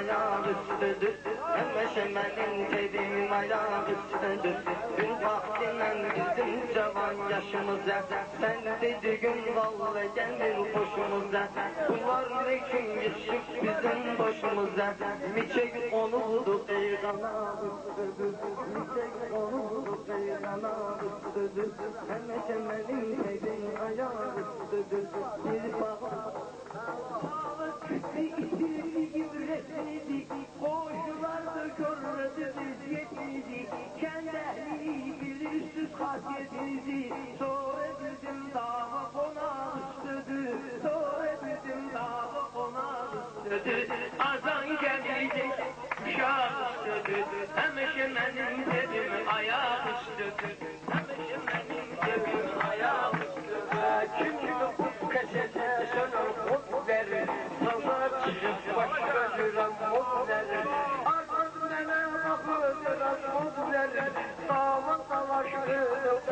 ayak üstüdür. Emeşemenin tebim ayak üstüdür. Bir vaktinden bizim cavan yaşımıza, sen dediğin vallahi gelir hoşumuza. Bunlar ne gün yaşıp bizim başımıza, miçek onu bulduk ey kana üstüdür. Miçek onu bulduk ey kana üstüdür. Emeşemenin tebim ayak üstüdür. Bir vaktinden Koşular da görmedi vaziyetinizi, kendi ehli bilirsiz hasiyetinizi. Sonra bizim dava konağı üstüdür, sonra bizim dava konağı üstüdür. Azan gelecek uşak üstüdür, emeşemenin tebim ayak üstüdür. Emeşemenin tebim ayak üstüdür. Kim yok kesete sönür kut verir, nazar çıkıp başka duran kut verir. Dağla dalaşır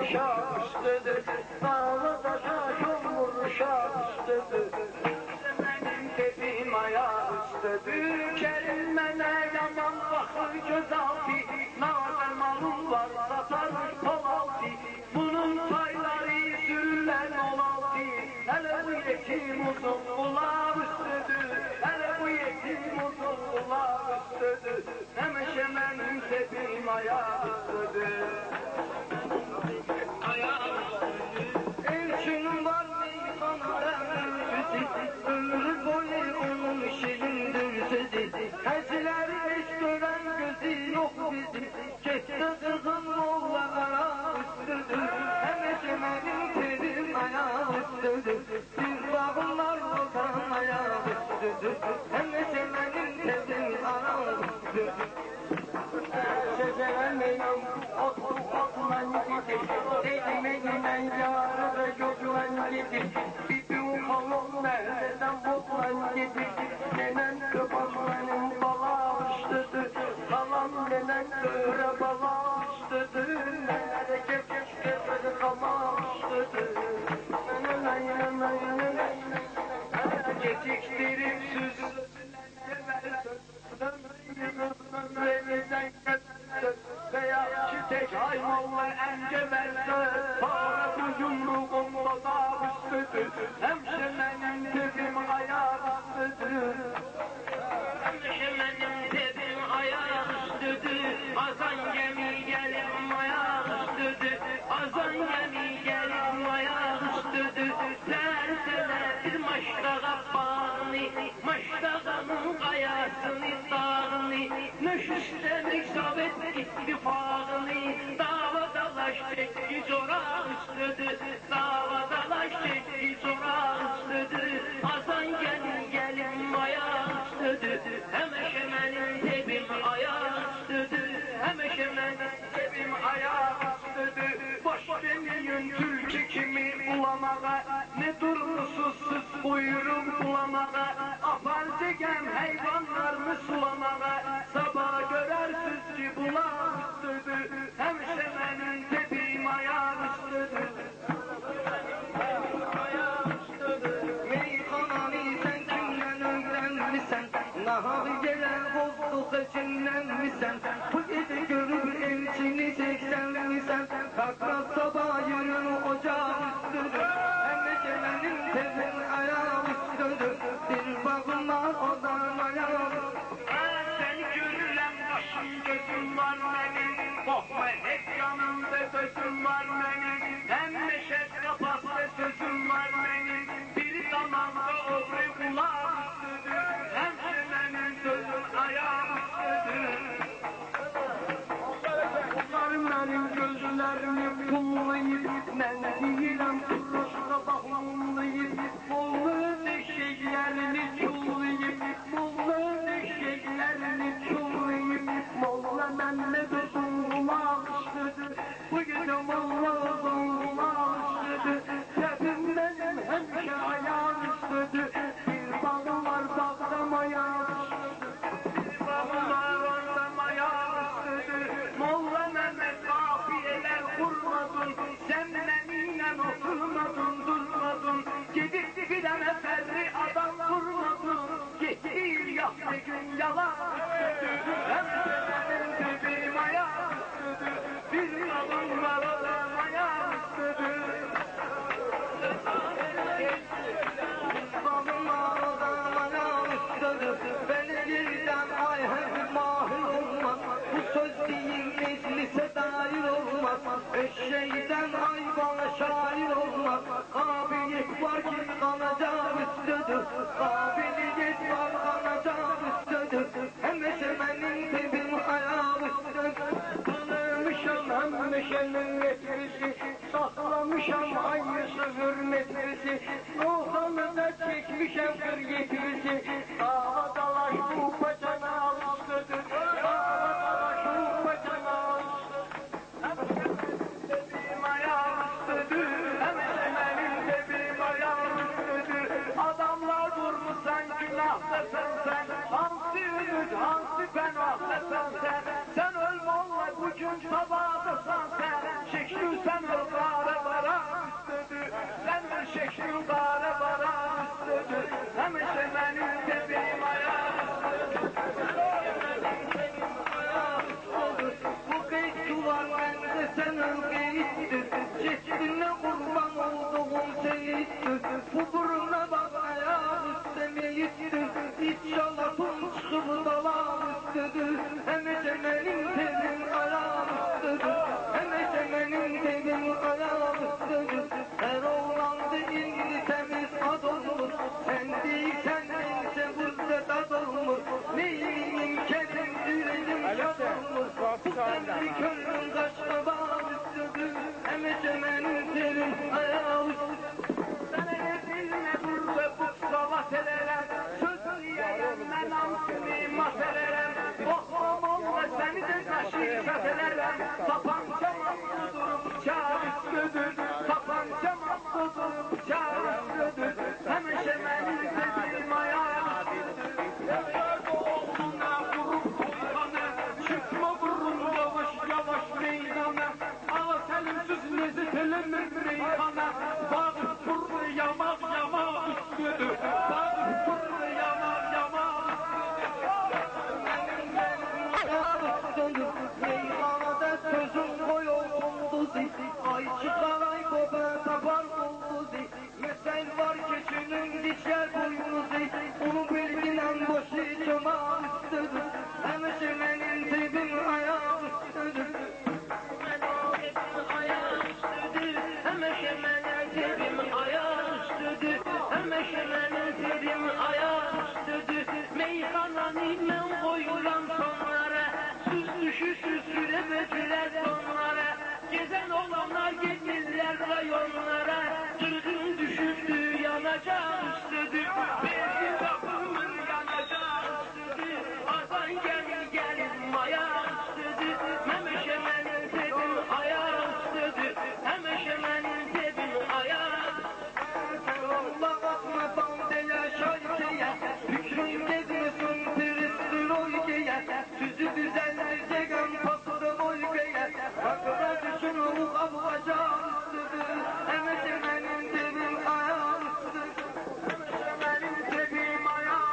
uşak üstüdür, dağla daşa çomur uşak üstüdür. Benim tebim ayak üstüdür, kerimene yaman bakır göz altı. Naber malum var satarmış kol altı, bunun payları sürülen ol altı. Hele bu yetim uzun kulak üstüdür, hele bu yetim uzun kulak üstüdür. Emeşemenin tebim ayak üstüdür. Ayak üstüdür. Elçinin var meyhanada ömrüsü, ömrü boyu onun şirindir sözü. Hacılar hiç gören gözü yok bizi, kesti kızın molla ayak üstüdür. Emeşemenin tebim ayak üstüdür. Bir bağımlar bakan ayak üstüdür. Emeşemenin tebim ayak üstüdür. Sevemeyin, otman gidi, değmeyin yarı da yoklan gidi. Bir kolum nereden boklan gidi, nenen köpaklanın bala üstüdür. Kalan nenen köre bala üstüdür, nenere kepçe böyle kama üstüdür. Geciktirip süz, veya çitek haymolla engeverse, para bu yumruğumda dağ üstüdür. Hemşemenin tebim ayak üstüdür. Hemşemenin tebim ayak üstüdür. Azan gemi gelir ayak üstüdür. Azan gemi gelir ayak üstüdür. Serseler maştağa bağını, maştağının kayasını dağını. Nüşüstelik sovet ittifakını, dava dalaş çekki çorak üstüdür. Dava dalaş çekki çorak üstüdür. Azan gelin ayak üstüdür. Hemeşemenin tebim ayak üstüdür. Hemeşemenin tebim ayak üstüdür. Boş demeyin Türkçe kimi bulamağa, ne durmusuzsuz buyurun bulamağa. Apar çeken hayvanlarını sulamağa, sabah görersiz ki bulak üstüdür. Hemşemenin tebim ayak üstüdür. Meyhanani sen kimden öğrenmişsen, nahar gelen bozdu seçimden misin? Bu gece görüp elçini çeksen misin? Kalkmaz sabah yürü ocağın üstüdür. Emeşemenin tebin ayağı üstüdür. Bir bağım var odan ayağı. Sen görülen başım gözüm var benim, korkma hep yanımda gözüm var benim. Hem meşet kapakta sözüm var benim, bir zamanda öbrü kulak üstüdür. Hemşemenin sözün ayak üstüdür. Onların benim gözlerimi pullayıp, ben değilim kuruşla bakımlayıp, bolluğun eşeklerini çullayıp, bolluğun eşeklerini çullayıp, molla benle gözüm kulak üstüdür. Bu gece molla uzun kulak üstüdür. Tebim benim hemşe ayak üstüdür. Bir bağım var bağlam ayak üstüdür. Bir bağım var bağlam ayak üstüdür. Molla Mehmet kafiyeler kurmadın, sen benimle oturmadın, durmadın. Gidip gidene ferri adam vurmadın, gittiğin yakta bir gün yalan üstüdür. Hem benim dibim ayağım üstüdür. Bir kadın var adam ayağım üstüdür. Beni birden ay hep mahir olmaz. Bu söz değil meclise dair olmaz. Eşeğden ay bana şair olmaz. Kabiliyet var ki kanacak üstüdür. Kabiliyet var kanacak üstüdür. Hem eşemenin dibim ayağı üstüdür. Tanımışam hem meşenin etkisi, saklamışam aynısı hürmetisi. Ruhanı da çekmişem 47'si. Dava dalaş bu bacana üstüdür. Dava dalaş bu bacana üstüdür. Benim ayağım üstüdür. Hem benim bebeğim ayağım üstüdür. Adamlar vurmuşsan günahtasın sen. Hansı ümit, hansı penahtasın sen. Sen öl vallahi bugün sabahdasan sen. Şekil sen öl kara bara üstüdür. Sen öl şekil kara bara üstüdür. Hem benim bebeğim ayağım üstüdür. Bu beyt duvar bende sen ülkeyittir. Cesedine kurban olduğum seyittir. Bu buruna bak ayağı üstte meyittir. İnşallah tüm çıkıp dalağı üstüdür. Hem eşemenin tebin ayağı üstüdür. Hem eşemenin tebin ayağı üstüdür. Her oğlan değil temiz ad olur. Sen değilsen neyse burada tad olur. Neyliğin kedim yüreğim şad olur. Bu temli könlüm kaşka bağ üstüdür. Hem eşemenin tebin ayağı üstüdür. Sana edilme burada bu salat ederem. Sözü yayınla namsını mahvederem. Ohmam olma seni de taşıyıp ederem. Tapanca mahsudur bıçağı üstüdür. Tapanca mahsudur bıçağı üstüdür. Hem eşemenin dediğim ayağı üstüdür. Nerede oğluna vurup koykanı. Çıkma vurun yavaş yavaş meydana. Ağa selimsiz nezit elemir meydana. Bağır kurdu yamak yamak üstüdür. Bağır kurdu yamak yamak üstüdür. Meyhanada sözüm koy oldu zi. Ay çıkar ay kopa tapar oldu zi. Mesel var keçinin dişer boynu zi. Onu bilginen boşu çomağı üstüdür. Hem eşemenin tebin ayağı üstüdür. Hem eşemenin tebim ayağı üstüdür. Hem eşemenin tebim ayağı üstüdür. Meyhananı men koyulan sonlara. Süslüşü süsülemediler sonlara. Gezen olanlar gelirler rayonlara. Kırgın düşürdü yanacak üstüdür. Benim kapımın yanacak üstüdür. Azan gelin maya üstüdür. Hem eşemenin tebim ayağı üstüdür. Hem eşemenin tebim ayağı Allah atma bandaya şarkıya. Hükrün gezmesin piristir oykaya. Süzü düzenleyecek en pasıda oykaya. Bakıra düşün o kabaca üstüdür. Hem eşemenin tebin ayağı üstüdür. Hem eşemenin tebim ayağı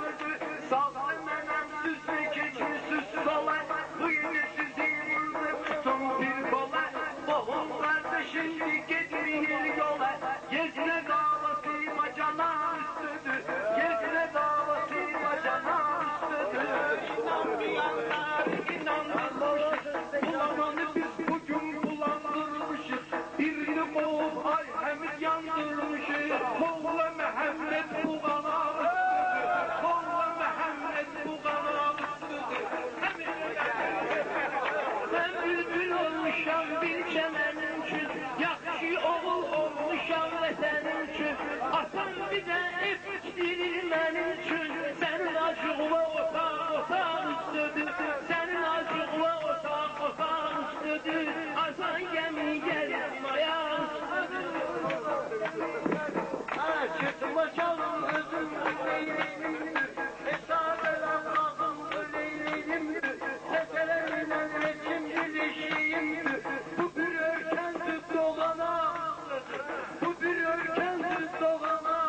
üstüdür. Sağlı menem süslü keçi süs kolay. Bu yine sizi vurdu tutun bir kolay. Boğullar da şimdi gitmeyin yola. Gezine davası macana üstüdür. Gezine davası macana üstüdür. İnanmayanlar inandırmışız. Bulananı biz bugün bulandırmışız. Birini boğup ay hem yandırmışız. Molla Mehmet bu bana üstüdür. Molla Mehmet bu bana üstüdür. Ben bülbül olmuşam bir çemenin için. Yakşı oğul olmuşam vətənin için. Atam bir de epçidir benim için. Senin acığına otaq üstüdür. Senin acığına otaq üstüdür. Azan gemi gelir maya üstüdür. Çıkma çalım özüm öyleyimdir. Hesabel Allah'ım öyleyimdir. Sefelerinden reçim dilişiyimdir. Bu bir örkensiz dolana. Bu bir örkensiz dolana.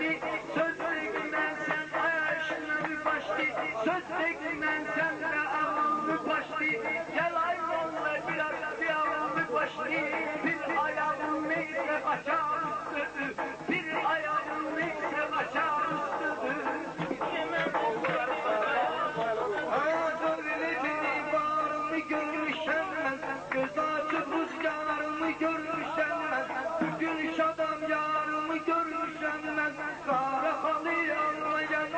başlı, söz degmen sen ayağışına bir başlı, söz degmen sen de ağın bir başlı, gel aymanla biraz bir ağın bir başlı, bir ayağın neyse kaçar üstüdür, bir ayağın neyse kaçar üstüdür. Hayatımı bağrımı görüşemez, göz açıp rüzgarımı görüşemez, bugün şadam yarımı görüşemez, kara halı anlayan